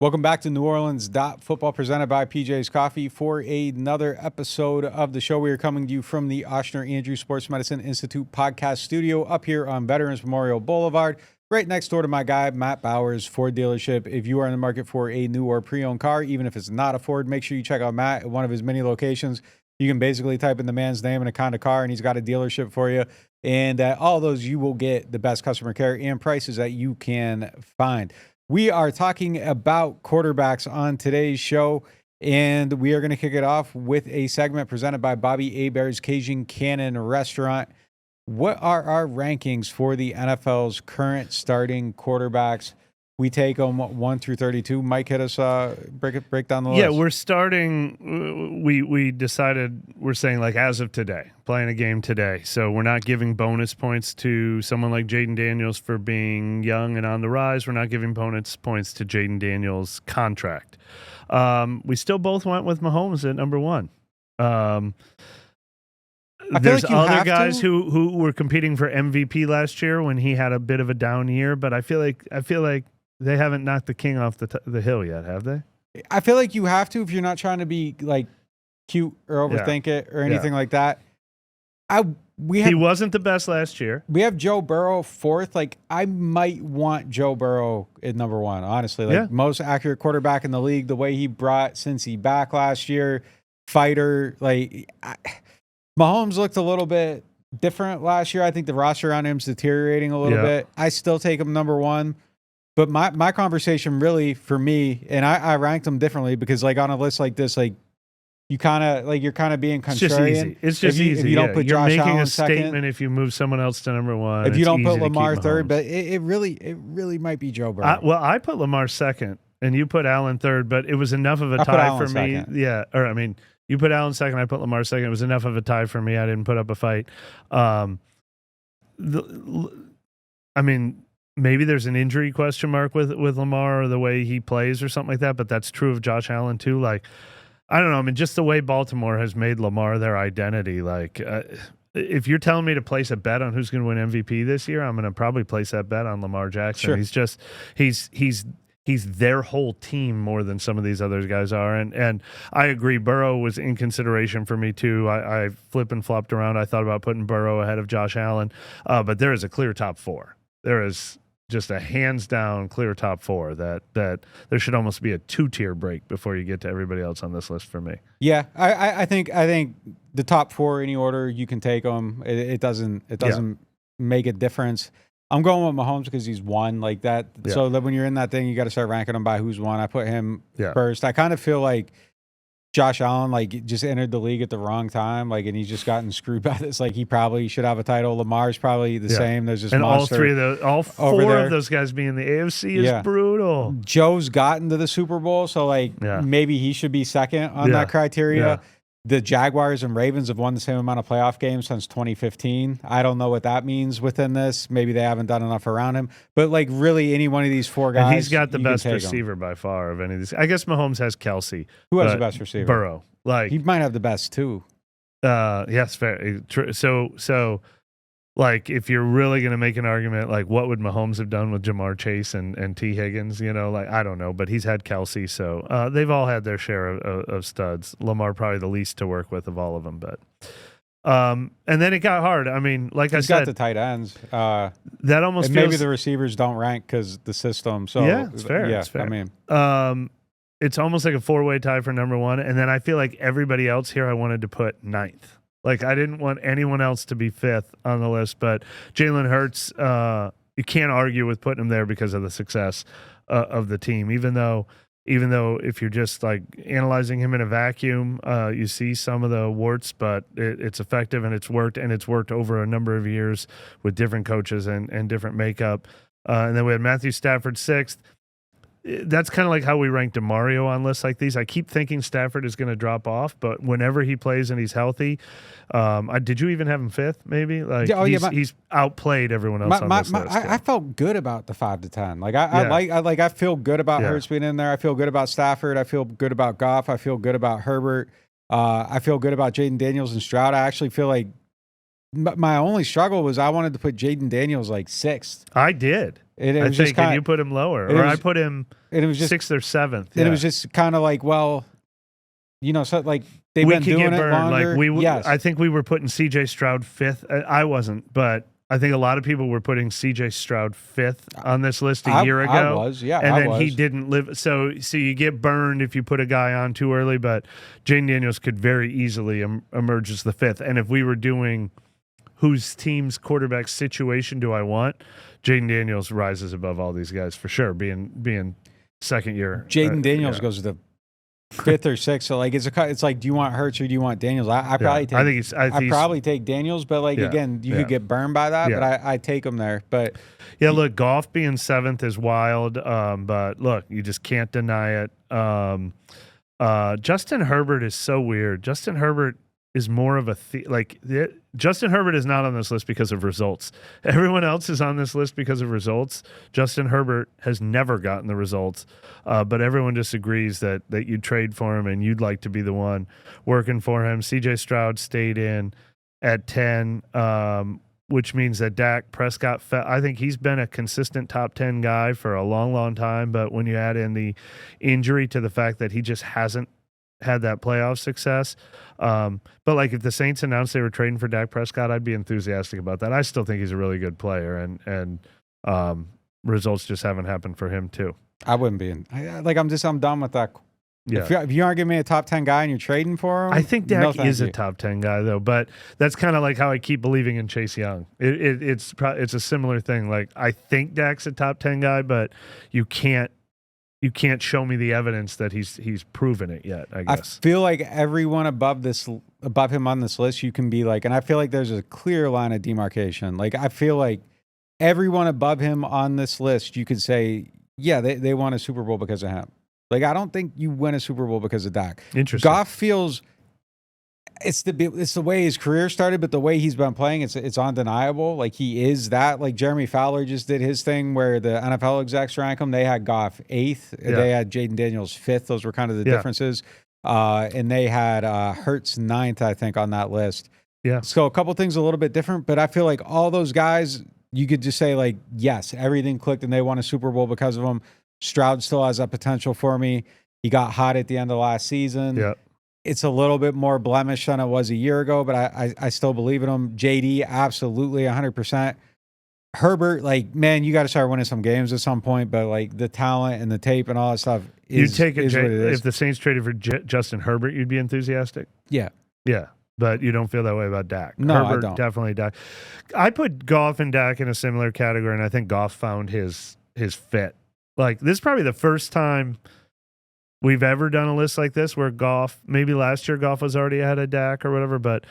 Welcome back to NewOrleans.Football, presented by PJ's Coffee for another episode of the show. We are coming to you from the Oshner Andrew Sports Medicine Institute podcast studio up here on Veterans Memorial Boulevard, right next door to my guy, Matt Bowers, Ford dealership. If you are in the market for a new or pre-owned car, even if it's not a Ford, make sure you check out Matt at one of his many locations. You can basically type in the man's name and a kind of car, and he's got a dealership for you. And at all those, you will get the best customer care and prices that you can find. We are talking about quarterbacks on today's show, and we are going to kick it off with a segment presented by Bobby Hebert's Cajun Cannon Restaurant. What are our rankings for the NFL's current starting quarterbacks? We take them 1 through 32. Mike, hit us, break down the list. Yeah, we're starting, we decided we're saying like as of today, playing a game today. So we're not giving bonus points to someone like Jaden Daniels for being young and on the rise. We're not giving bonus points to Jaden Daniels' contract. We still both went with Mahomes at number one. There's like other guys who were competing for MVP last year when he had a bit of a down year, but I feel like they haven't knocked the king off the hill yet, have they? I feel like you have to if you're not trying to be like cute or overthink it or anything like that. He wasn't the best last year. We have Joe Burrow fourth. Like, I might want Joe Burrow at number one, honestly. Like, most accurate quarterback in the league, the way he brought Cincy back last year, fighter. Like, Mahomes looked a little bit different last year. I think the roster on him is deteriorating a little bit. I still take him number one. But my conversation really for me, and I ranked them differently because like on a list like this, like you're kind of being contrarian. It's just easy. If you don't put you're Josh making Allen a second, statement if you move someone else to number one. If you don't put Lamar third, but it really might be Joe Burrow. I put Lamar second, and you put Allen third, but it was enough of a tie for me. Second. Yeah, or I mean, you put Allen second, I put Lamar second. It was enough of a tie for me. I didn't put up a fight. Maybe there's an injury question mark with Lamar or the way he plays or something like that, but that's true of Josh Allen too. Like, I don't know. I mean, just the way Baltimore has made Lamar their identity. Like, if you're telling me to place a bet on who's going to win MVP this year, I'm going to probably place that bet on Lamar Jackson. Sure. He's their whole team more than some of these other guys are. And I agree, Burrow was in consideration for me too. I flip and flopped around. I thought about putting Burrow ahead of Josh Allen, but there is a clear top four. There is just a hands down clear top four that there should almost be a 2-tier break before you get to everybody else on this list for me. Yeah, I think the top four, any order you can take them. It doesn't make a difference. I'm going with Mahomes because he's one like that. Yeah. So that when you're in that thing, you got to start ranking them by who's one. I put him first. I kind of feel like Josh Allen just entered the league at the wrong time, and he's just gotten screwed by this. Like, he probably should have a title. Lamar's probably the same. There's just all four of those guys being in the AFC is brutal. Joe's gotten to the Super Bowl, so maybe he should be second on that criteria. Yeah. The Jaguars and Ravens have won the same amount of playoff games since 2015. I don't know what that means within this. Maybe they haven't done enough around him. But, really, any one of these four guys, and he's got the best receiver by far of any of these. I guess Mahomes has Kelsey. Who has the best receiver? Burrow. He might have the best, too. Yes, fair. So, if you're really going to make an argument, what would Mahomes have done with Jamar Chase and T. Higgins? I don't know, but he's had Kelsey, so they've all had their share of studs. Lamar probably the least to work with of all of them, but and then it got hard. I mean, I said, he's got the tight ends. That almost maybe the receivers don't rank because the system. So yeah, it's fair. Yeah, it's fair. I mean, it's almost like a 4-way tie for number one, and then I feel like everybody else here I wanted to put ninth. I didn't want anyone else to be fifth on the list, but Jalen Hurts, you can't argue with putting him there because of the success of the team. Even though if you're just analyzing him in a vacuum, you see some of the warts, but it's effective and it's worked over a number of years with different coaches and different makeup. And then we had Matthew Stafford sixth. That's kind of like how we ranked DeMario on lists like these. I keep thinking Stafford is going to drop off, but whenever he plays and he's healthy, did you even have him fifth? Maybe he's outplayed everyone else on this list. I felt good about the 5 to 10. I feel good about Hurts being in there. I feel good about Stafford. I feel good about Goff. I feel good about Herbert. I feel good about Jaden Daniels and Stroud. I actually feel like my only struggle was I wanted to put Jaden Daniels like 6th. I did. And it I was think, just kinda, and you put him lower, or I put him and it was just 6th or 7th. And it was just kind of like, well, so like they've we been could doing get it burned. longer. Like yes. I think we were putting C.J. Stroud 5th. I wasn't, but I think a lot of people were putting C.J. Stroud 5th on this list a year ago. I was, yeah, and I then was. he didn't live. So you get burned if you put a guy on too early. But Jaden Daniels could very easily emerge as the 5th. And if we were doing whose team's quarterback situation do I want, Jaden Daniels rises above all these guys for sure. Being second year, Jaden Daniels goes to the 5th or 6th. So like it's like, do you want Hurts or do you want Daniels? I probably take. I probably take Daniels, but like again, you could get burned by that. But I take him there. But yeah, look, Goff being 7th is wild. But look, you just can't deny it. Justin Herbert is so weird. Justin Herbert is more of a Justin Herbert is not on this list because of results. Everyone else is on this list because of results. Justin Herbert has never gotten the results, but everyone disagrees that you'd trade for him and you'd like to be the one working for him. C.J. Stroud stayed in at 10, which means that Dak Prescott, I think he's been a consistent top 10 guy for a long, long time, but when you add in the injury to the fact that he just hasn't had that playoff success. But like if the Saints announced they were trading for Dak Prescott, I'd be enthusiastic about that. I still think he's a really good player, and results just haven't happened for him too. I wouldn't be I'm done with that. Yeah. If you aren't giving me a top 10 guy and you're trading for him, I think Dak is a top 10 guy though, but that's kind of like how I keep believing in Chase Young. It's a similar thing. Like I think Dak's a top 10 guy, but you can't show me the evidence that he's proven it yet, I guess. I feel like everyone above him on this list, you can be like, and I feel like there's a clear line of demarcation. Like I feel like everyone above him on this list, you could say, yeah, they won a Super Bowl because of him. Like I don't think you win a Super Bowl because of Dak. Interesting. Goff feels it's the way his career started, but the way he's been playing, it's undeniable. Like he is that. Like Jeremy Fowler just did his thing where the NFL execs rank him. They had Goff 8th. Yeah. They had Jaden Daniels 5th. Those were kind of the differences. And they had Hurts 9th, I think, on that list. Yeah. So a couple things a little bit different, but I feel like all those guys, you could just say like, yes, everything clicked and they won a Super Bowl because of them. Stroud still has that potential for me. He got hot at the end of last season. Yeah. It's a little bit more blemished than it was a year ago, but I still believe in him. JD, absolutely 100%. Herbert, like, man, you got to start winning some games at some point, but like the talent and the tape and all that stuff is, what it is. If the Saints traded for Justin Herbert, you'd be enthusiastic? Yeah. Yeah. But you don't feel that way about Dak. No, Herbert, I don't. Definitely Dak. I put Goff and Dak in a similar category, and I think Goff found his fit. Like, this is probably the first time we've ever done a list like this where Goff, maybe last year Goff was already ahead of Dak or whatever, but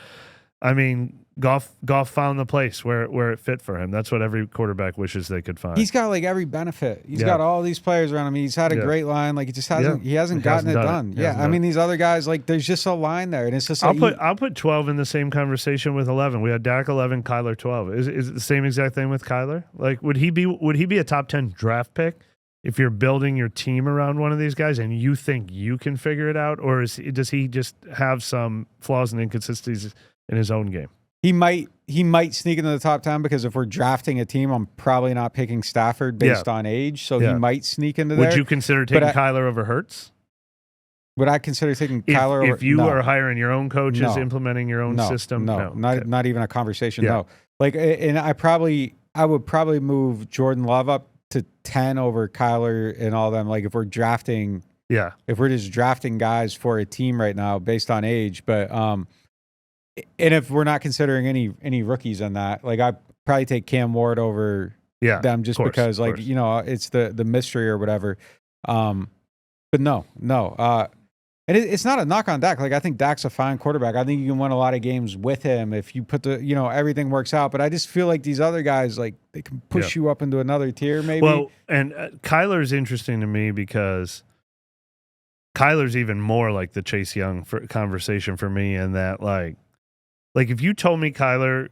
I mean, Goff found the place where it fit for him. That's what every quarterback wishes they could find. He's got like every benefit. He's got all these players around him. He's had a great line. Like he just hasn't gotten it done. Yeah. I mean, these other guys, like there's just a line there. And it's just like I'll put 12 in the same conversation with 11. We had Dak 11, Kyler 12. Is it the same exact thing with Kyler? Like would he be a top 10 draft pick if you're building your team around one of these guys and you think you can figure it out, or does he just have some flaws and inconsistencies in his own game? He might sneak into the top 10 because if we're drafting a team, I'm probably not picking Stafford based on age, so he might sneak into there. Would you consider taking Kyler over Hurts? Would I consider taking Kyler over? If you are hiring your own coaches, implementing your own system? No, not even a conversation. No, like, and I would probably move Jordan Love up to 10 over Kyler and all them. Like if we're drafting, if we're just drafting guys for a team right now based on age, but and if we're not considering any rookies on that, like I probably take Cam Ward over them just because like you know it's the mystery or whatever. But no. And it's not a knock on Dak. Like, I think Dak's a fine quarterback. I think you can win a lot of games with him if you put everything works out. But I just feel like these other guys, like, they can push you up into another tier maybe. Well, and Kyler's interesting to me because Kyler's even more like the Chase Young conversation for me in that, like if you told me Kyler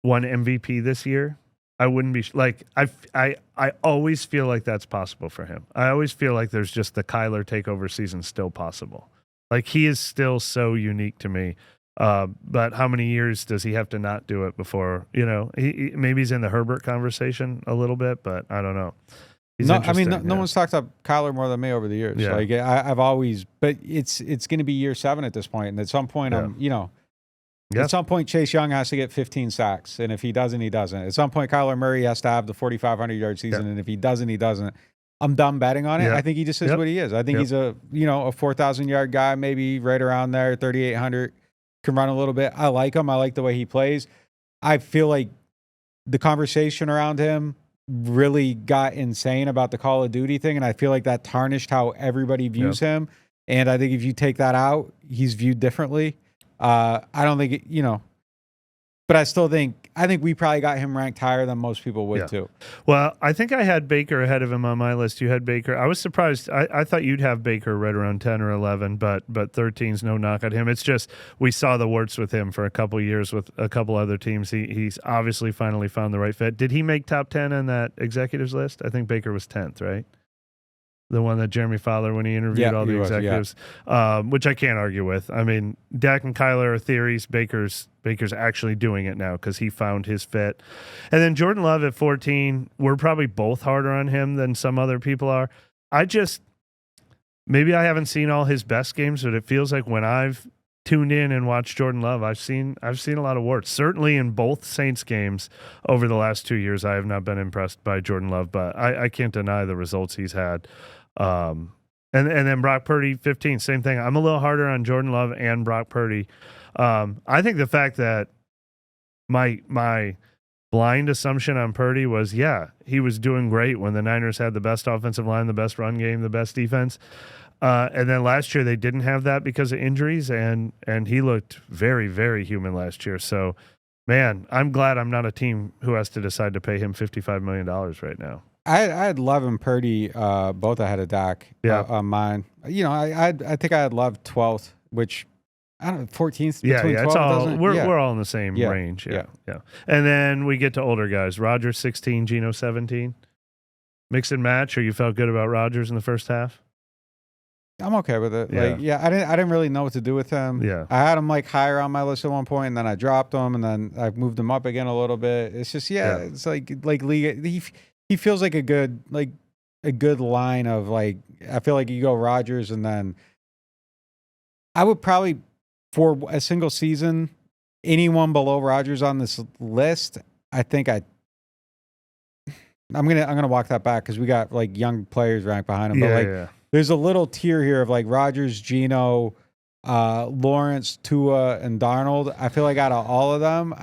won MVP this year, I wouldn't be like I always feel like that's possible for him. I always feel like there's just the Kyler takeover season still possible. Like he is still so unique to me. But how many years does he have to not do it before, maybe he's in the Herbert conversation a little bit, but I don't know. No, I mean, no one's talked up Kyler more than me over the years. Yeah. Like I've always, but it's going to be year 7 at this point, and at some point, at some point, Chase Young has to get 15 sacks, and if he doesn't, he doesn't. At some point, Kyler Murray has to have the 4,500 yard season, and if he doesn't, he doesn't. I'm done betting on it. I think he just is what he is. I think he's a 4,000 yard guy, maybe right around there, 3,800, can run a little bit. I like him. I like the way he plays. I feel like the conversation around him really got insane about the Call of Duty thing, and I feel like that tarnished how everybody views him. And I think if you take that out, he's viewed differently. I don't think but I still think we probably got him ranked higher than most people would too. Well, I think I had Baker ahead of him on my list. You had Baker. I was surprised. I thought you'd have Baker right around 10 or 11, but 13's no knock at him. It's just we saw the warts with him for a couple years with a couple other teams. He's obviously finally found the right fit. Did he make top 10 on that executives list? I think Baker was 10th, right? The one that Jeremy Fowler, when he interviewed all the executives, which I can't argue with. I mean, Dak and Kyler are theories. Baker's actually doing it now because he found his fit. And then Jordan Love at 14, we're probably both harder on him than some other people are. Maybe I haven't seen all his best games, but it feels like when I've tuned in and watched Jordan Love, I've seen a lot of warts. Certainly in both Saints games over the last 2 years, I have not been impressed by Jordan Love, but I can't deny the results he's had. And then Brock Purdy, 15, same thing. I'm a little harder on Jordan Love and Brock Purdy. I think the fact that my blind assumption on Purdy was, he was doing great when the Niners had the best offensive line, the best run game, the best defense. And then last year they didn't have that because of injuries, and he looked very, very human last year. So, man, I'm glad I'm not a team who has to decide to pay him $55 million right now. I had Love and Purdy both ahead of Dak on mine. I think I had Love 12th, which I don't know, 14th between 12 it's all, doesn't. We're all in the same range. Yeah. And then we get to older guys. Rodgers 16, Geno 17. Mix and match, or you felt good about Rodgers in the first half? I'm okay with it. I didn't really know what to do with him. Yeah. I had him higher on my list at one point, and then I dropped him, and then I moved him up again a little bit. It's just it's like league. He feels like a good line of I feel like you go Rodgers, and then I would probably, for a single season, anyone below Rodgers on this list, I think I'm gonna walk that back because we got young players ranked behind him. There's a little tier here of Rodgers, Geno, Lawrence, Tua, and Darnold. I feel like out of all of them,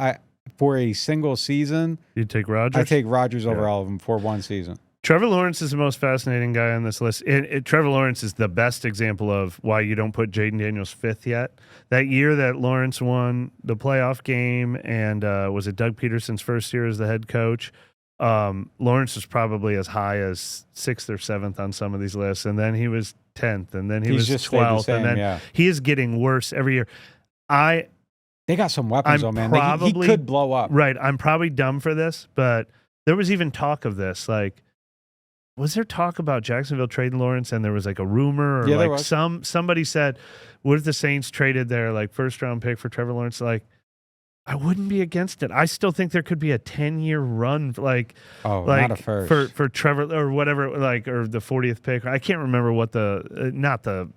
for a single season, you'd take Rodgers? I take Rodgers over all of them for one season. Trevor Lawrence is the most fascinating guy on this list. Trevor Lawrence is the best example of why you don't put Jaden Daniels 5th yet. That year that Lawrence won the playoff game, and was it Doug Peterson's first year as the head coach? Lawrence was probably as high as 6th or 7th on some of these lists, and then he was 10th, and then he was 12th, and then he is getting worse every year. They got some weapons, though, man. He could blow up. Right. I'm probably dumb for this, but there was even talk of this. Was there talk about Jacksonville trading Lawrence, and there was a rumor, or somebody said, what if the Saints traded their first round pick for Trevor Lawrence? I wouldn't be against it. I still think there could be a 10-year run, not a first. for Trevor or whatever, or the 40th pick. I can't remember what not the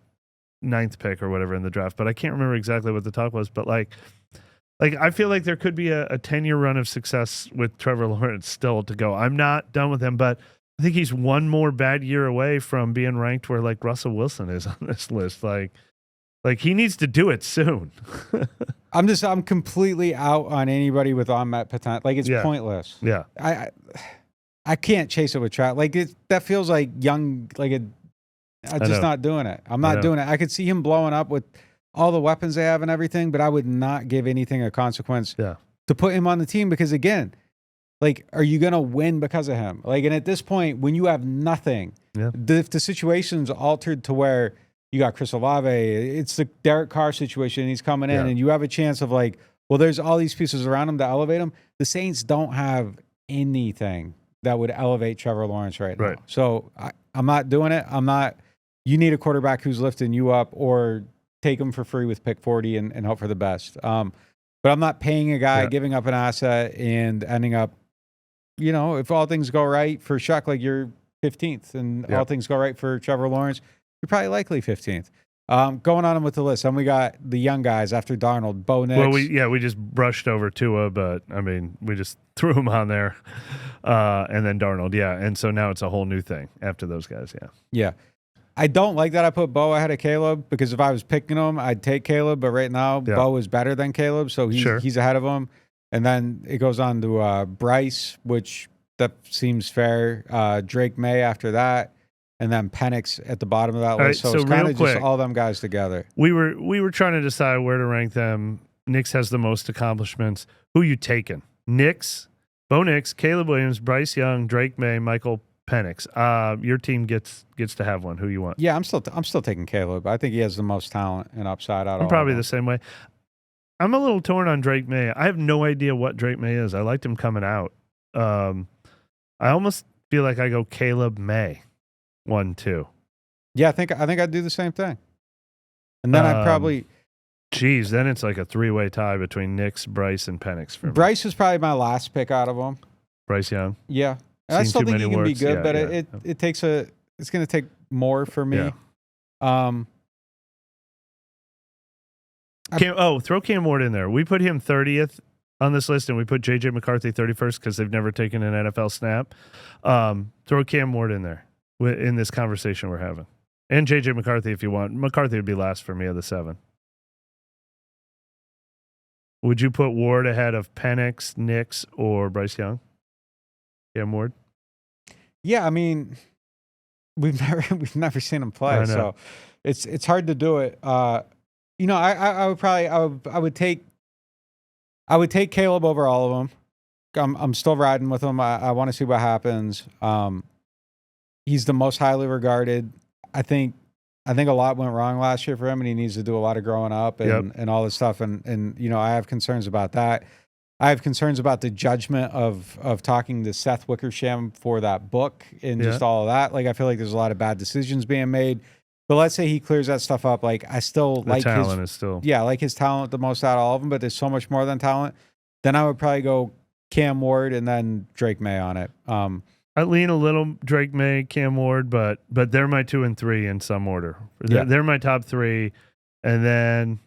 9th pick or whatever in the draft, but I can't remember exactly what the talk was. But I feel like there could be a 10-year run of success with Trevor Lawrence still to go. I'm not done with him, but I think he's one more bad year away from being ranked where Russell Wilson is on this list. He needs to do it soon. I'm completely out on anybody with on-met potential. It's pointless. Yeah. I can't chase it with Trout. That feels like young, I'm just not doing it. I'm not doing it. I could see him blowing up with all the weapons they have and everything, but I would not give anything a consequence to put him on the team because, again, are you going to win because of him? And at this point, when you have nothing, if the situation's altered to where you got Chris Olave, it's the Derek Carr situation, he's coming in, and you have a chance of there's all these pieces around him to elevate him. The Saints don't have anything that would elevate Trevor Lawrence right now. So I'm not doing it. You need a quarterback who's lifting you up, or take him for free with pick 40 and hope for the best. But I'm not paying a guy, giving up an asset, and ending up, if all things go right for Shuck, like you're 15th, and all things go right for Trevor Lawrence, you're probably likely 15th. Going on with the list, and we got the young guys after Darnold, Bo Nix. Well, we just brushed over Tua, but I mean, we just threw him on there, and then Darnold, and so now it's a whole new thing after those guys, yeah. I don't like that I put Bo ahead of Caleb, because if I was picking him, I'd take Caleb, but right now Bo is better than Caleb, so he's ahead of him. And then it goes on to Bryce, which that seems fair. Drake May after that. And then Penix at the bottom of that list. So it's kind of just all them guys together. We were trying to decide where to rank them. Nix has the most accomplishments. Who you taking? Nix, Bo Nix, Caleb Williams, Bryce Young, Drake May, Michael Penix. Your team gets to have one. Who you want? Yeah, I'm still taking Caleb. I think he has the most talent and upside out of all. I'm probably the same way. I'm a little torn on Drake May. I have no idea what Drake May is. I liked him coming out. I almost feel like I go Caleb May. 1-2. Yeah, I think I'd do the same thing. And then I'd probably... then it's like a three-way tie between Nix, Bryce, and Penix for me. Bryce is probably my last pick out of them. Bryce Young? Yeah. And I still think he can be good, but it takes it's going to take more for me. Yeah. Throw Cam Ward in there. We put him 30th on this list, and we put J.J. McCarthy 31st because they've never taken an NFL snap. Throw Cam Ward in there in this conversation we're having. And J.J. McCarthy if you want. McCarthy would be last for me of the 7. Would you put Ward ahead of Penix, Nix, or Bryce Young? Cam Ward? Yeah, I mean, we've never seen him play, so it's hard to do it. I would take Caleb over all of them. I'm still riding with him. I want to see what happens. He's the most highly regarded. I think a lot went wrong last year for him, and he needs to do a lot of growing up and all this stuff. And I have concerns about that. I have concerns about the judgment of talking to Seth Wickersham for that book and just all of that. Like, I feel like there's a lot of bad decisions being made. But let's say he clears that stuff up. Like, I still like his talent is still like his talent the most out of all of them. But there's so much more than talent. Then I would probably go Cam Ward and then Drake May on it. I lean a little Drake May, Cam Ward, but they're my 2 and 3 in some order. They're my top 3, and then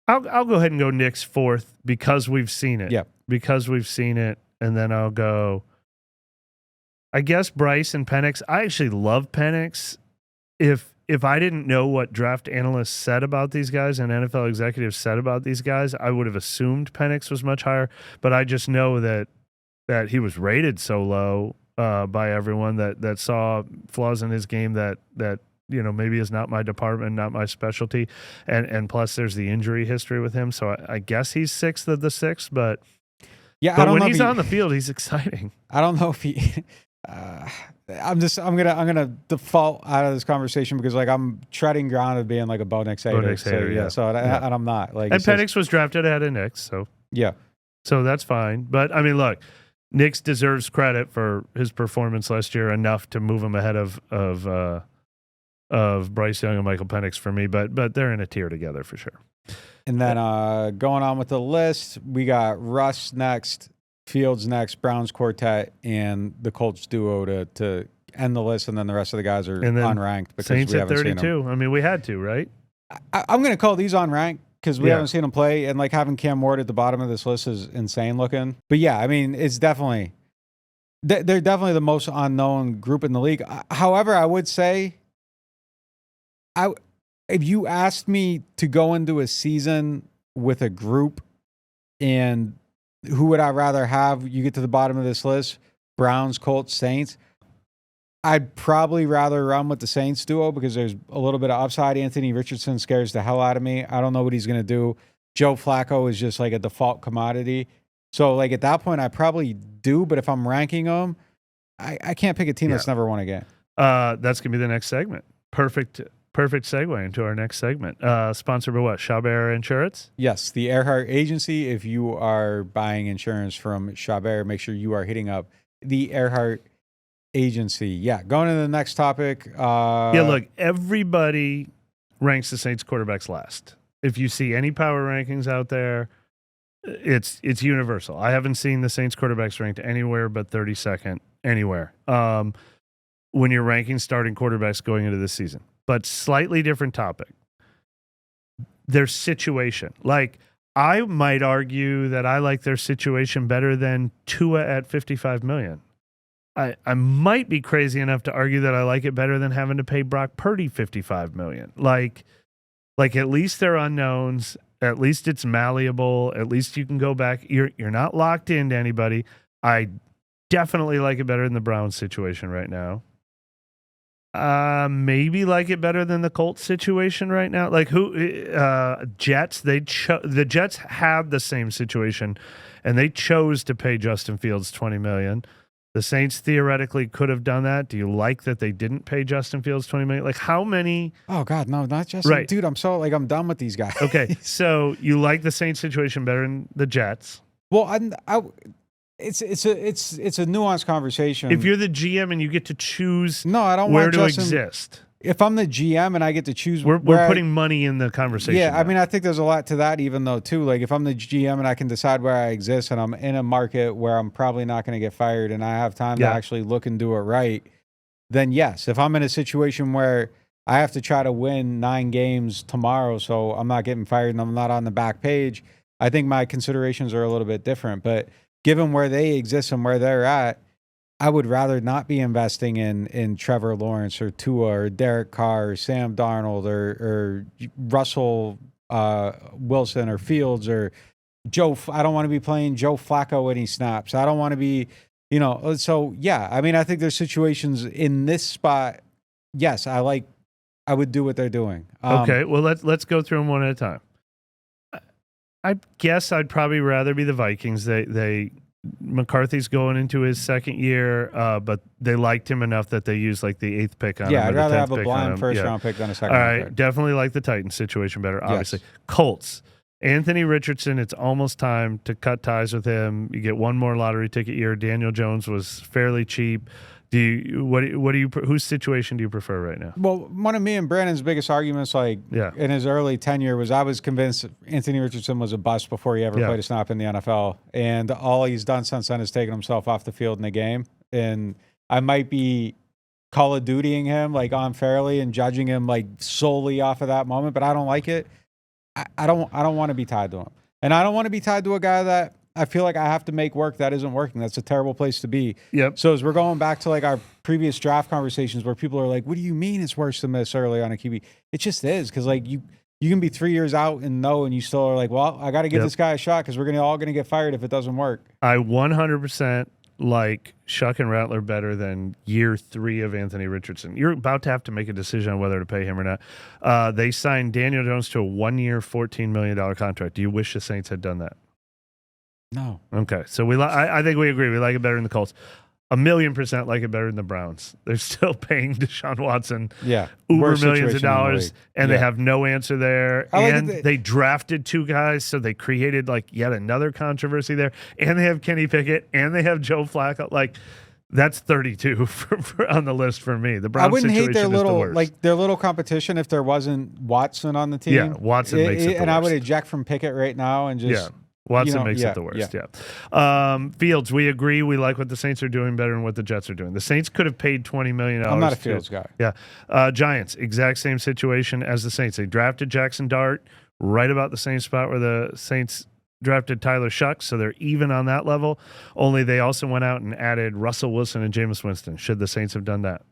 I'll go ahead and go Nix 4th because we've seen it. Yep. Because we've seen it, and then I'll go, I guess, Bryce and Penix. I actually love Penix. If I didn't know what draft analysts said about these guys and NFL executives said about these guys, I would have assumed Penix was much higher. But I just know that he was rated so low by everyone that saw flaws in his game that maybe is not my department, not my specialty, and plus there's the injury history with him. So I guess he's 6th of the 6, but when he's on the field, he's exciting. I don't know if he. I'm gonna default out of this conversation because I'm treading ground of being like a Bo Nix hater. And I'm not. Like, and Penix was drafted ahead of Nix, so so that's fine. But I mean, look, Nix deserves credit for his performance last year enough to move him ahead of Bryce Young and Michael Penix for me, but they're in a tier together for sure. And then going on with the list, we got Russ next, Fields next, Browns quartet, and the Colts duo to end the list, and then the rest of the guys are unranked because Saints we at haven't 32. seen them. I mean, we had to, right? I'm going to call these unranked because we haven't seen them play, and having Cam Ward at the bottom of this list is insane looking. But yeah, I mean, it's definitely they're definitely the most unknown group in the league. However, I would say, if you asked me to go into a season with a group and who would I rather have, you get to the bottom of this list, Browns, Colts, Saints, I'd probably rather run with the Saints duo because there's a little bit of upside. Anthony Richardson scares the hell out of me. I don't know what he's going to do. Joe Flacco is just like a default commodity. So at that point, I probably do. But if I'm ranking them, I can't pick a team that's never won a game. That's going to be the next segment. Perfect segue into our next segment. Sponsored by what? Chabert Insurance? Yes, the Earhart Agency. If you are buying insurance from Chabert, make sure you are hitting up the Earhart Agency. Yeah, going to the next topic. Look, everybody ranks the Saints quarterbacks last. If you see any power rankings out there, it's universal. I haven't seen the Saints quarterbacks ranked anywhere but 32nd anywhere. When you're ranking starting quarterbacks going into this season, but slightly different topic. Their situation. Like, I might argue that I like their situation better than Tua at $55 million. I might be crazy enough to argue that I like it better than having to pay Brock Purdy $55 million. Like at least they're unknowns. At least it's malleable. At least you can go back. You're not locked into anybody. I definitely like it better than the Browns situation right now. Maybe like it better than the Colts situation right now. Like Jets, the Jets had the same situation, and they chose to pay Justin Fields $20 million. The Saints theoretically could have done that. Do you like that they didn't pay Justin Fields $20 million? Like, how many? Oh God, no, not Justin. Right. Dude, I'm I'm done with these guys. Okay, so you like the Saints situation better than the Jets? Well, it's a nuanced conversation. If you're the GM and you get to choose, no, I don't where want to Justin, exist. If I'm the GM and I get to choose, we're putting money in the conversation. Yeah, now. I mean, I think there's a lot to that, even though too. Like, if I'm the GM and I can decide where I exist, and I'm in a market where I'm probably not going to get fired, and I have time to actually look and do it right, then yes. If I'm in a situation where I have to try to win 9 games tomorrow, so I'm not getting fired and I'm not on the back page, I think my considerations are a little bit different. But given where they exist and where they're at, I would rather not be investing in Trevor Lawrence or Tua or Derek Carr or Sam Darnold or Russell Wilson or Fields or Joe. I don't want to be playing Joe Flacco any snaps. I don't want to be, so yeah. I mean, I think there's situations in this spot. Yes, I would do what they're doing. Okay, well let's go through them one at a time. I guess I'd probably rather be the Vikings. McCarthy's going into his second year, but they liked him enough that they used like the 8th pick on him. Yeah, I'd rather have a blind first-round pick than a second. All right, definitely like the Titans situation better, obviously. Yes. Colts, Anthony Richardson, it's almost time to cut ties with him. You get one more lottery ticket year. Daniel Jones was fairly cheap. Whose situation do you prefer right now? Well, one of me and Brandon's biggest arguments, in his early tenure, was I was convinced Anthony Richardson was a bust before he ever played a snap in the NFL, and all he's done since then is taken himself off the field in the game. And I might be Call of Dutying him unfairly and judging him solely off of that moment, but I don't like it. I don't want to be tied to him, and I don't want to be tied to a guy that I feel like I have to make work that isn't working. That's a terrible place to be. Yep. So as we're going back to our previous draft conversations where people are like, what do you mean it's worse than this early on a QB? It just is, because you can be 3 years out and you still are like, well, I got to give this guy a shot because we're all going to get fired if it doesn't work. I 100% like Shuck and Rattler better than year 3 of Anthony Richardson. You're about to have to make a decision on whether to pay him or not. They signed Daniel Jones to a 1-year, $14 million contract. Do you wish the Saints had done that? No. Okay, so I think we agree. We like it better than the Colts. 1,000,000% like it better than the Browns. They're still paying Deshaun Watson uber millions of dollars, and they have no answer there. And they drafted 2 guys, so they created yet another controversy there. And they have Kenny Pickett, and they have Joe Flacco. That's 32 on the list for me. The Browns situation is the worst. Their little competition if there wasn't Watson on the team. Yeah, Watson makes it the worst. And I would eject from Pickett right now and just. Yeah. Watson makes it the worst, Fields, we agree. We like what the Saints are doing better than what the Jets are doing. The Saints could have paid $20 million. I'm not a Fields guy. Yeah. Giants, exact same situation as the Saints. They drafted Jackson Dart right about the same spot where the Saints drafted Tyler Shuck, so they're even on that level. Only they also went out and added Russell Wilson and Jameis Winston. Should the Saints have done that?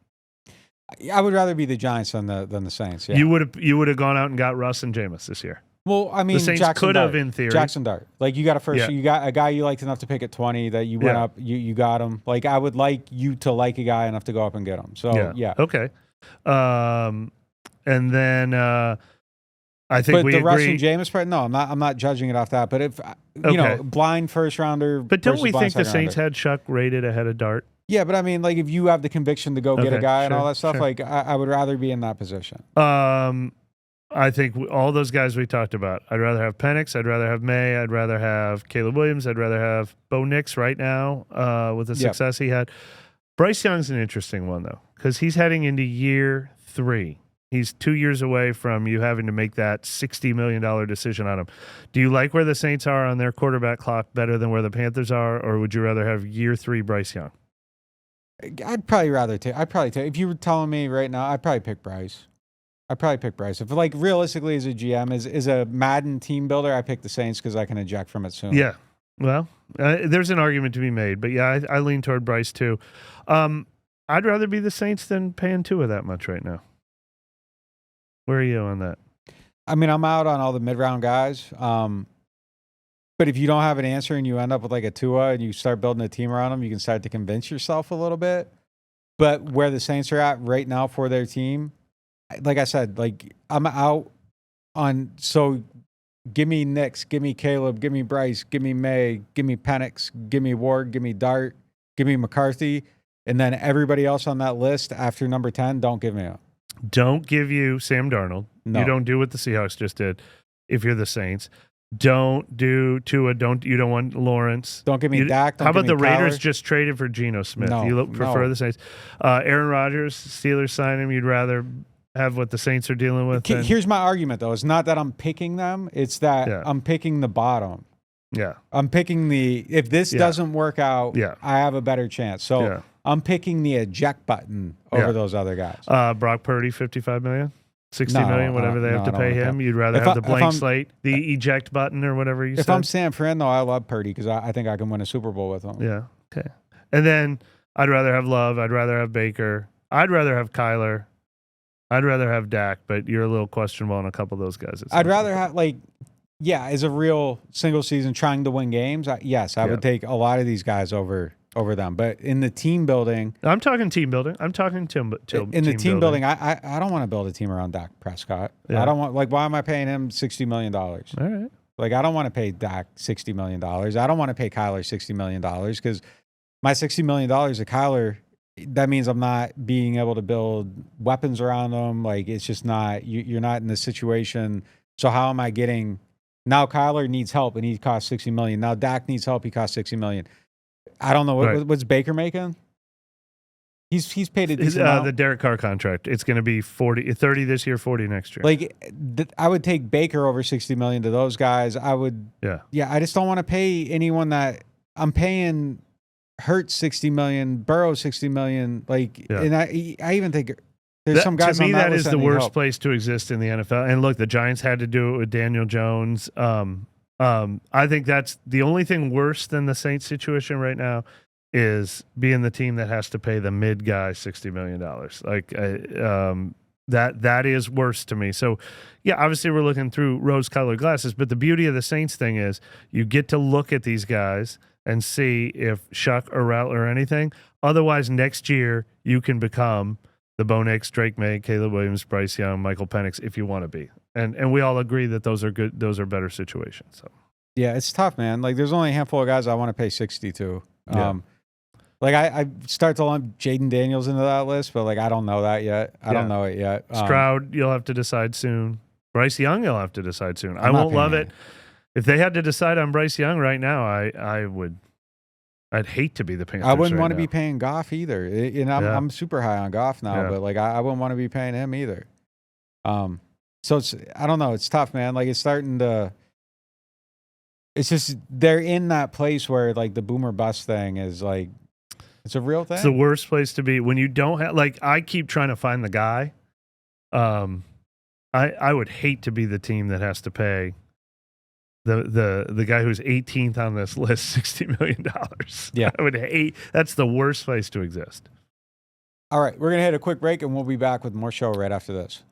I would rather be the Giants than the Saints. Yeah. You would have gone out and got Russ and Jameis this year. Well, I mean, the Saints could have, in theory. Jackson Dart. You got you got a guy you liked enough to pick at 20 that you went up, you got him. I would like you to like a guy enough to go up and get him. So, yeah. Okay. And then I think we the agree. Russ and Jameis part, no, I'm not judging it off that. But if, blind first rounder. But don't we think the Saints had Shuck rated ahead of Dart? Yeah, but I mean, if you have the conviction to go get a guy and all that stuff, I would rather be in that position. I think all those guys we talked about, I'd rather have Penix, I'd rather have May, I'd rather have Caleb Williams, I'd rather have Bo Nix right now with the success he had. Bryce Young's an interesting one, though, because he's heading into year 3. He's 2 years away from you having to make that $60 million decision on him. Do you like where the Saints are on their quarterback clock better than where the Panthers are, or would you rather have year 3 Bryce Young? I'd probably take. If you were telling me right now, I'd probably pick Bryce. If like realistically as a GM, as a Madden team builder, I pick the Saints because I can eject from it soon. Yeah. Well, there's an argument to be made, but yeah, I lean toward Bryce too. I'd rather be the Saints than paying Tua that much right now. Where are you on that? I mean, I'm out on all the mid-round guys. But if you don't have an answer and you end up with like a Tua and you start building a team around them, you can start to convince yourself a little bit. But where the Saints are at right now for their team, like I said, like I'm out on, so give me Nix, give me Caleb, give me Bryce, give me May, give me Penix, give me Ward, give me Dart, give me McCarthy. And then everybody else on that list after number 10, don't give me up. Don't give you Sam Darnold. No. You don't do what the Seahawks just did if you're the Saints. Don't do Tua. You don't want Lawrence. Don't give me Dak. How about the Raiders Kyler? Just traded for Geno Smith? No, You prefer the Saints. Aaron Rodgers, Steelers sign him. You'd rather have what the Saints are dealing with? Here's my argument, though. It's not that I'm picking them. It's that I'm picking the bottom. Yeah. I'm picking if this doesn't work out, I have a better chance. So I'm picking the eject button over those other guys. Brock Purdy, $55 million. $60 million, whatever they have to pay him. You'd rather have the blank slate, the eject button or whatever you said? If I'm San Fran, though, I love Purdy because I think I can win a Super Bowl with him. Yeah, okay. And then I'd rather have Love. I'd rather have Baker. I'd rather have Kyler. I'd rather have Dak, but you're a little questionable on a couple of those guys. I'd rather have, as a real single season trying to win games, I would take a lot of these guys over them. But in the team building, I'm talking team building. I'm talking team building. I don't want to build a team around Dak Prescott. Yeah. I don't want, why am I paying him $60 million? All right. I don't want to pay Dak $60 million. I don't want to pay Kyler $60 million because my $60 million of Kyler, that means I'm not being able to build weapons around him. It's just not, you're not in the situation. So how am I getting, now Kyler needs help and he costs $60 million. Now Dak needs help. He costs $60 million. I don't know what's Baker making. He's paid a decent amount. The Derek Carr contract. It's going to be 30 this year, 40 next year. I would take Baker over $60 million to those guys. I would. Yeah. I just don't want to pay anyone that I'm paying. Hurts $60 million, Burrow $60 million. And I even think there's some guys. To me, on that is list the worst help. Place to exist in the NFL. And look, the Giants had to do it with Daniel Jones. I think that's the only thing worse than the Saints situation right now is being the team that has to pay the mid guy $60 million. That is worse to me. So, yeah, obviously we're looking through rose-colored glasses, but the beauty of the Saints thing is you get to look at these guys and see if Shuck or Rattler or anything. Otherwise, next year you can become the Bo Nix, Drake May, Caleb Williams, Bryce Young, Michael Penix if you want to be. And we all agree that those are good. Those are better situations. So. Yeah, it's tough, man. There's only a handful of guys I want to pay 60 to. I start to lump Jaden Daniels into that list, but I don't know that yet. I don't know it yet. Stroud, you'll have to decide soon. Bryce Young, you'll have to decide soon. I won't love it. If they had to decide on Bryce Young right now, I'd hate to be the Panthers. I wouldn't want to be paying Goff either. I'm super high on Goff now, but I wouldn't want to be paying him either. So I don't know. It's tough, man. It's starting to. It's just they're in that place where the boomer bust thing is it's a real thing. It's the worst place to be when you don't have I keep trying to find the guy. I would hate to be the team that has to pay the guy who's 18th on this list $60 million. Yeah, I would hate. That's the worst place to exist. All right, we're gonna hit a quick break and we'll be back with more show right after this.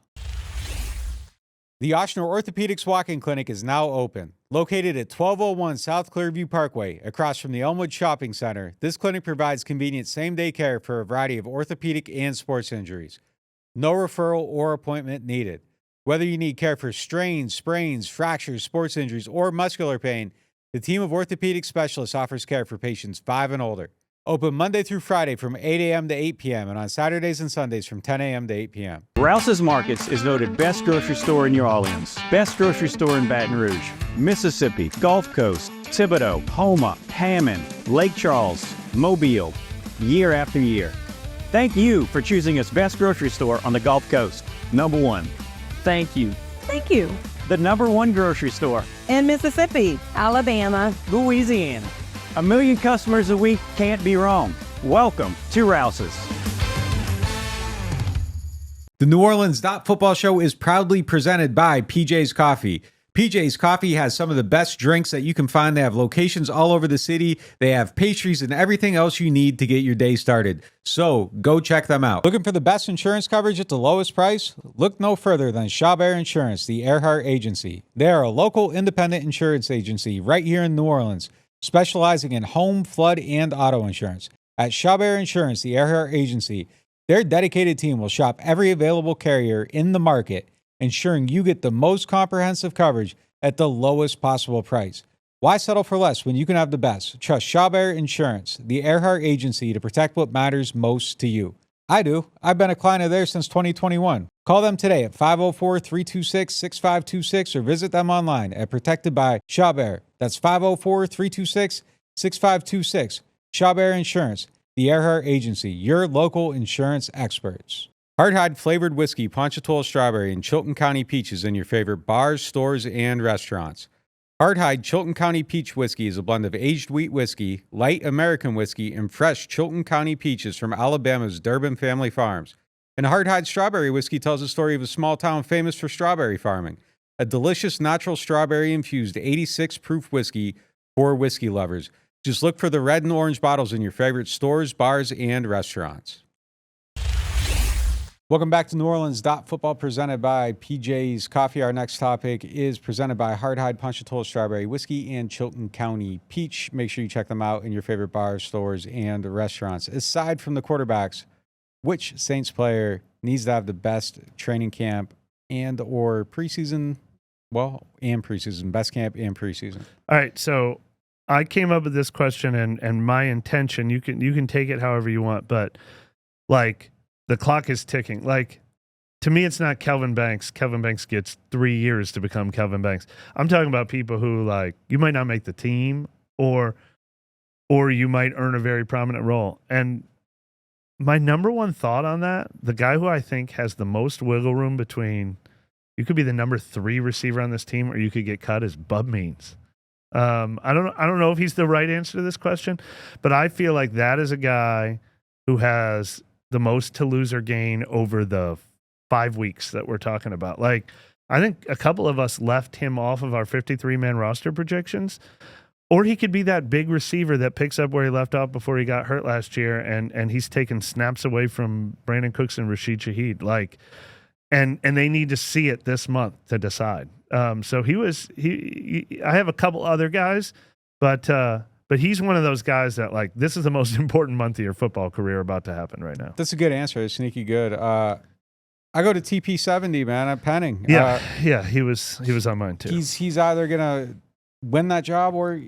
The Ochsner Orthopedics Walk-In Clinic is now open. Located at 1201 South Clearview Parkway, across from the Elmwood Shopping Center, this clinic provides convenient same-day care for a variety of orthopedic and sports injuries. No referral or appointment needed. Whether you need care for strains, sprains, fractures, sports injuries, or muscular pain, the team of orthopedic specialists offers care for patients 5 and older. Open Monday through Friday from 8 a.m. to 8 p.m. and on Saturdays and Sundays from 10 a.m. to 8 p.m. Rouse's Markets is voted best grocery store in New Orleans, best grocery store in Baton Rouge, Mississippi, Gulf Coast, Thibodaux, Houma, Hammond, Lake Charles, Mobile, year after year. Thank you for choosing us best grocery store on the Gulf Coast. Number 1. Thank you. Thank you. The number 1 grocery store. In Mississippi, Alabama, Louisiana. 1 million customers a week can't be wrong. Welcome to Rouse's. The NewOrleans.Football show is proudly presented by PJ's Coffee. PJ's Coffee has some of the best drinks that you can find. They have locations all over the city. They have pastries and everything else you need to get your day started. So go check them out. Looking for the best insurance coverage at the lowest price? Look no further than Chabert Insurance, the Earhart Agency. They are a local independent insurance agency right here in New Orleans, specializing in home, flood, and auto insurance. At Chabert Insurance, the Earhart Agency, their dedicated team will shop every available carrier in the market, ensuring you get the most comprehensive coverage at the lowest possible price. Why settle for less when you can have the best? Trust Chabert Insurance, the Earhart Agency, to protect what matters most to you. I do. I've been a client of theirs since 2021. Call them today at 504-326-6526 or visit them online at Protected by Chabert. That's 504-326-6526. Chabert Insurance, the Earhart Agency, your local insurance experts. Hardhide flavored whiskey, Ponchatoula strawberry, and Chilton County peaches in your favorite bars, stores, and restaurants. Hardhide Chilton County peach whiskey is a blend of aged wheat whiskey, light American whiskey, and fresh Chilton County peaches from Alabama's Durbin Family Farms. And Hardhide strawberry whiskey tells the story of a small town famous for strawberry farming. A delicious natural strawberry-infused 86-proof whiskey for whiskey lovers. Just look for the red and orange bottles in your favorite stores, bars, and restaurants. Welcome back to NewOrleans.Football, presented by PJ's Coffee. Our next topic is presented by Hardhide Ponchatoula Strawberry Whiskey and Chilton County Peach. Make sure you check them out in your favorite bars, stores, and restaurants. Aside from the quarterbacks, which Saints player needs to have the best training camp and or preseason? Well, and preseason. Best camp and preseason. All right, so I came up with this question, and my intention, you can take it however you want, but like the clock is ticking. Like, to me, it's not Kelvin Banks. Kelvin Banks gets 3 years to become Kelvin Banks. I'm talking about people who, like, you might not make the team or you might earn a very prominent role. And my number one thought on that, the guy who I think has the most wiggle room between you could be the number 3 receiver on this team or you could get cut, is Bub Means. I don't know if he's the right answer to this question, but I feel like that is a guy who has the most to lose or gain over the 5 weeks that we're talking about. Like, I think a couple of us left him off of our 53-man roster projections, or he could be that big receiver that picks up where he left off before he got hurt last year, and he's taken snaps away from Brandon Cooks and Rashid Shaheed. Like, and they need to see it this month to decide. So I have a couple other guys, but he's one of those guys that, like, this is the most important month of your football career about to happen right now. That's a good answer. It's sneaky good. I go to TP70, man. I'm Penning. Yeah, he was on mine too. He's either gonna win that job or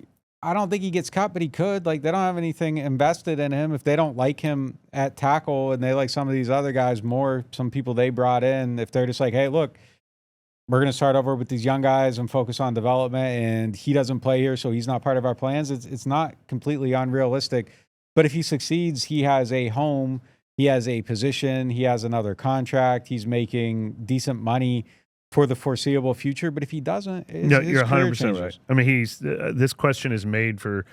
I don't think he gets cut, but he could. Like, they don't have anything invested in him. If they don't like him at tackle and they like some of these other guys more, some people they brought in, if they're just like, hey, look, we're going to start over with these young guys and focus on development, and he doesn't play here, so he's not part of our plans. It's not completely unrealistic. But if he succeeds, he has a home, he has a position, he has another contract, he's making decent money for the foreseeable future. But if he doesn't, you're 100% right. I mean, this question is made for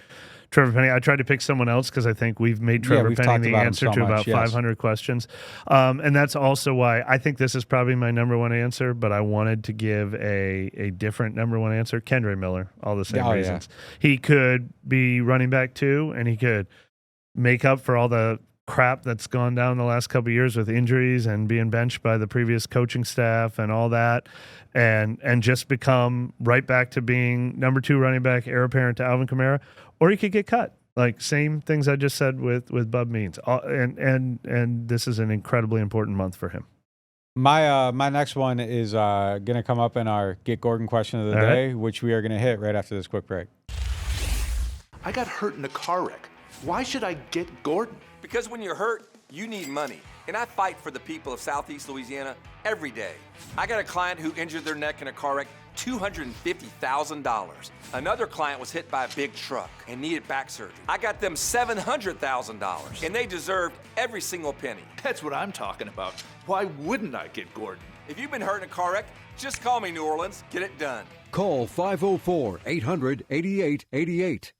Trevor Penning. I tried to pick someone else because I think we've made Trevor Penning the answer to about 500 questions. And that's also why I think this is probably my number one answer, but I wanted to give a different number one answer. Kendre Miller, all the same reasons. Yeah. He could be running back too, and he could make up for all the crap that's gone down the last couple of years with injuries and being benched by the previous coaching staff and all that, and just become right back to being number 2 running back, heir apparent to Alvin Kamara. Or he could get cut. Like, same things I just said with Bub Means. And this is an incredibly important month for him. My next one is going to come up in our Get Gordon question of the day, which we are going to hit right after this quick break. I got hurt in a car wreck. Why should I get Gordon? Because when you're hurt, you need money. And I fight for the people of Southeast Louisiana every day. I got a client who injured their neck in a car wreck, $250,000. Another client was hit by a big truck and needed back surgery. I got them $700,000, and they deserved every single penny. That's what I'm talking about. Why wouldn't I get Gordon? If you've been hurt in a car wreck, just call me, New Orleans. Get it done. Call 504-800-8888.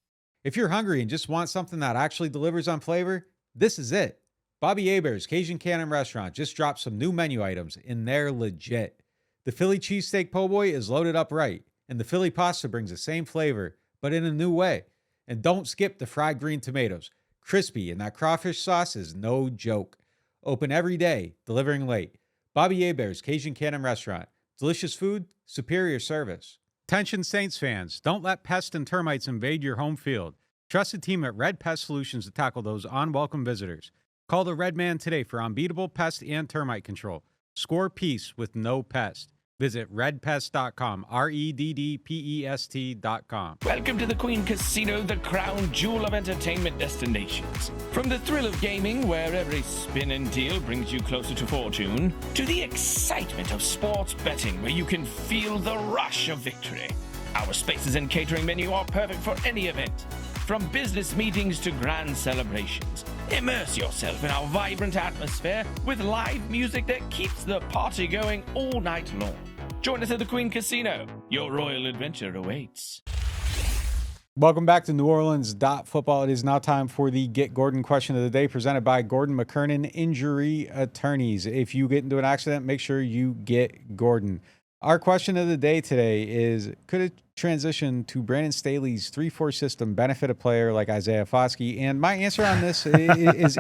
If you're hungry and just want something that actually delivers on flavor, this is it. Bobby Hebert's Cajun Cannon Restaurant just dropped some new menu items, and they're legit. The Philly cheesesteak po' boy is loaded up right, and the Philly pasta brings the same flavor, but in a new way. And don't skip the fried green tomatoes. Crispy, and that crawfish sauce is no joke. Open every day, delivering late. Bobby Hebert's Cajun Cannon Restaurant. Delicious food, superior service. Attention Saints fans, don't let pests and termites invade your home field. Trust the team at Red Pest Solutions to tackle those unwelcome visitors. Call the Red Man today for unbeatable pest and termite control. Score peace with no pest. Visit redpest.com, REDDPEST.com. Welcome to the Queen Casino, the crown jewel of entertainment destinations. From the thrill of gaming, where every spin and deal brings you closer to fortune, to the excitement of sports betting, where you can feel the rush of victory. Our spaces and catering menu are perfect for any event. From business meetings to grand celebrations, immerse yourself in our vibrant atmosphere with live music that keeps the party going all night long. Join us at the Queen Casino. Your royal adventure awaits. Welcome back to NewOrleans.Football. It is now time for the Get Gordon question of the day, presented by Gordon McKernan Injury Attorneys. If you get into an accident, make sure you get Gordon. Our question of the day today is, could a transition to Brandon Staley's 3-4 system benefit a player like Isaiah Foskey? And my answer on this is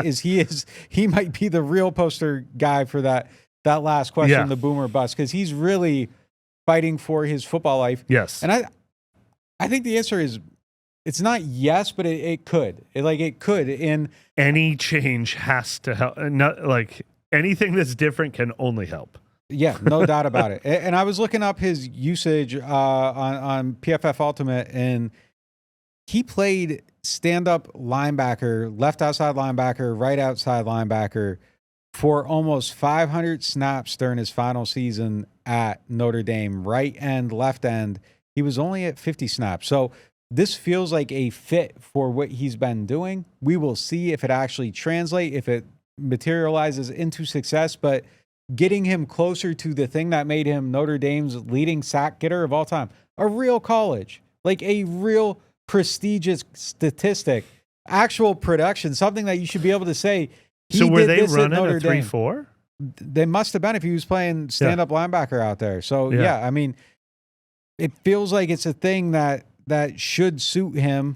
he might be the real poster guy for that last question, the boomer bust, because he's really fighting for his football life. Yes. And I think the answer is, it's not yes, but it could. It could. And any change has to help. Not like anything that's different can only help. Yeah, no doubt about it. And I was looking up his usage on PFF Ultimate, and he played stand-up linebacker, left outside linebacker, right outside linebacker for almost 500 snaps during his final season at Notre Dame. Right end, left end, he was only at 50 snaps. So this feels like a fit for what he's been doing. We will see if it actually translates, if it materializes into success, but getting him closer to the thing that made him Notre Dame's leading sack getter of all time, a real college, like a real prestigious statistic, actual production, something that you should be able to say. So were they running a 3-4? They must have been if he was playing stand-up linebacker out there. So, yeah, I mean, it feels like it's a thing that should suit him.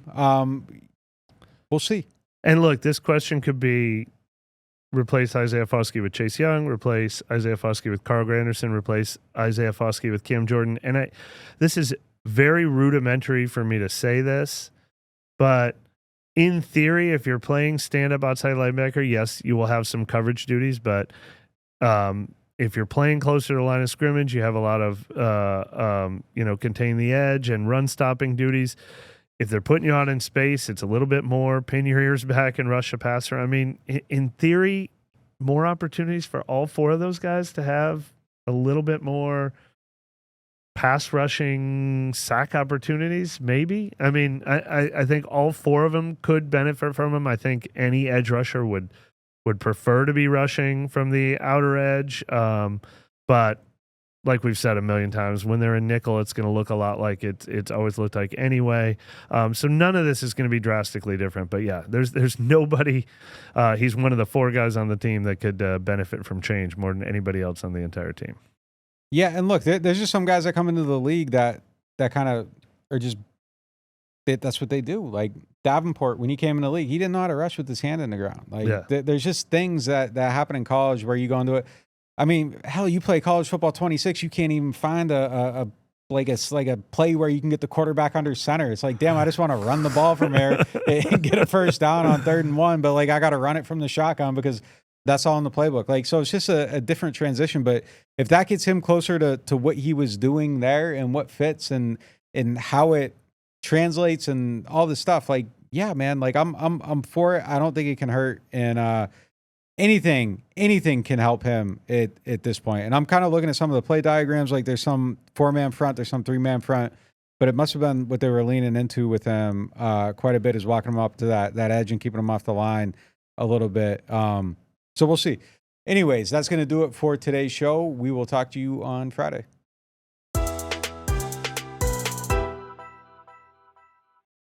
We'll see. And look, this question could be, replace Isaiah Foskey with Chase Young, replace Isaiah Foskey with Carl Granderson, replace Isaiah Foskey with Cam Jordan. And this is very rudimentary for me to say this, but in theory, if you're playing stand-up outside linebacker, yes, you will have some coverage duties, but if you're playing closer to the line of scrimmage, you have a lot of contain the edge and run-stopping duties. If they're putting you out in space, it's a little bit more pin your ears back and rush a passer. I mean, in theory, more opportunities for all four of those guys to have a little bit more pass rushing sack opportunities, maybe. I mean, I think all four of them could benefit from them. I think any edge rusher would prefer to be rushing from the outer edge. But like we've said a million times, when they're in nickel, it's going to look a lot like it's always looked like anyway. So none of this is going to be drastically different. But yeah, there's nobody. He's one of the four guys on the team that could benefit from change more than anybody else on the entire team. Yeah, and look, there's just some guys that come into the league that kind of are just that's what they do. Like Davenport, when he came in the league, he didn't know how to rush with his hand in the ground. Like there's just things that happen in college where you go into it. I mean, hell, you play college football 26, you can't even find a play where you can get the quarterback under center. It's like, damn, I just want to run the ball from here and get a first down on 3rd and 1, but like I got to run it from the shotgun because that's all in the playbook. Like, so it's just a different transition. But if that gets him closer to what he was doing there and what fits and how it translates and all this stuff, like, yeah, man, like I'm for it. I don't think it can hurt. And anything can help him at this point. And I'm kind of looking at some of the play diagrams. Like there's some 4-man front, there's some 3-man front, but it must have been what they were leaning into with him quite a bit, is walking him up to that edge and keeping him off the line a little bit. So we'll see. Anyways, that's going to do it for today's show. We will talk to you on Friday.